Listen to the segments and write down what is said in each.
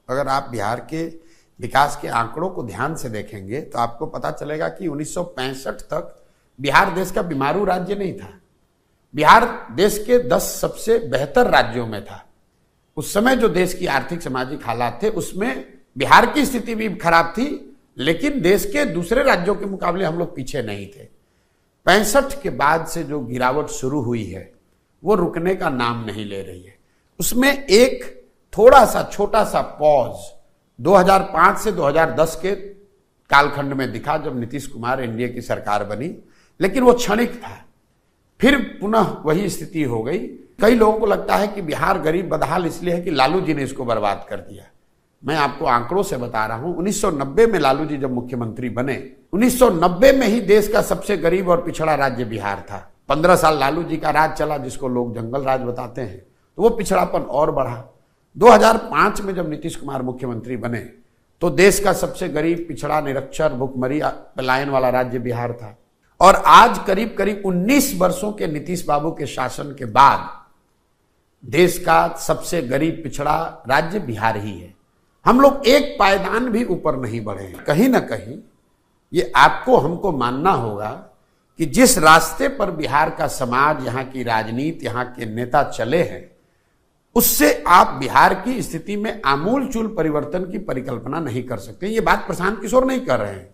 अगर आप बिहार के विकास के आंकड़ों को ध्यान से देखेंगे तो आपको पता चलेगा कि 1965 तक बिहार देश का बीमारू राज्य नहीं था। बिहार देश के 10 सबसे बेहतर राज्यों में था। उस समय जो देश की आर्थिक सामाजिक हालात थे उसमें बिहार की स्थिति भी खराब थी, लेकिन देश के दूसरे राज्यों के मुकाबले हम लोग पीछे नहीं थे। 65 के बाद से जो गिरावट शुरू हुई है वो रुकने का नाम नहीं ले रही है। उसमें एक थोड़ा सा छोटा सा पॉज 2005 से 2010 के कालखंड में दिखा जब नीतीश कुमार एनडीए की सरकार बनी, लेकिन वो क्षणिक था। फिर पुनः वही स्थिति हो गई। कई लोगों को लगता है कि बिहार गरीब बदहाल इसलिए है कि लालू जी ने इसको बर्बाद कर दिया। मैं आपको आंकड़ों से बता रहा हूं, 1990 में लालू जी जब मुख्यमंत्री बने, 1990 में ही देश का सबसे गरीब और पिछड़ा राज्य बिहार था। 15 साल लालू जी का राज चला, जिसको लोग जंगल राज बताते हैं, तो वो पिछड़ापन और बढ़ा। 2005 में जब नीतीश कुमार मुख्यमंत्री बने तो देश का सबसे गरीब, पिछड़ा, निरक्षर, भुखमरी, पलायन वाला राज्य बिहार था। और आज करीब करीब 19 वर्षों के नीतीश बाबू के शासन के बाद देश का सबसे गरीब, पिछड़ा राज्य बिहार ही है। हम लोग एक पायदान भी ऊपर नहीं बढ़े हैं। कहीं ना कहीं ये आपको हमको मानना होगा कि जिस रास्ते पर बिहार का समाज, यहाँ की राजनीति, यहाँ के नेता चले हैं, उससे आप बिहार की स्थिति में आमूलचूल परिवर्तन की परिकल्पना नहीं कर सकते। ये बात प्रशांत किशोर नहीं कर रहे हैं,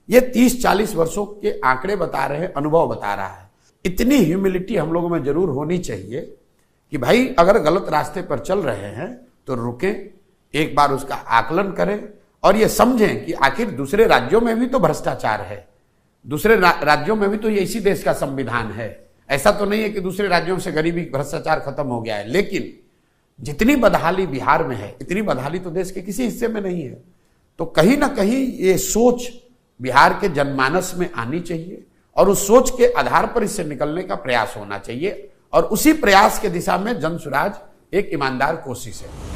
ये 30-40 वर्षों के आंकड़े बता रहे हैं, अनुभव बता रहा है। इतनी ह्यूमिलिटी हम लोगों में जरूर होनी चाहिए कि भाई अगर गलत रास्ते पर चल रहे हैं तो रुकें, एक बार उसका आकलन करें और ये समझें कि आखिर दूसरे राज्यों में भी तो भ्रष्टाचार है, दूसरे राज्यों में भी तो ये इसी देश का संविधान है। ऐसा तो नहीं है कि दूसरे राज्यों से गरीबी, भ्रष्टाचार खत्म हो गया है, लेकिन जितनी बदहाली बिहार में है इतनी बदहाली तो देश के किसी हिस्से में नहीं है। तो कहीं ना कहीं ये सोच बिहार के जनमानस में आनी चाहिए और उस सोच के आधार पर इससे निकलने का प्रयास होना चाहिए, और उसी प्रयास के दिशा में जनसुराज एक ईमानदार कोशिश है।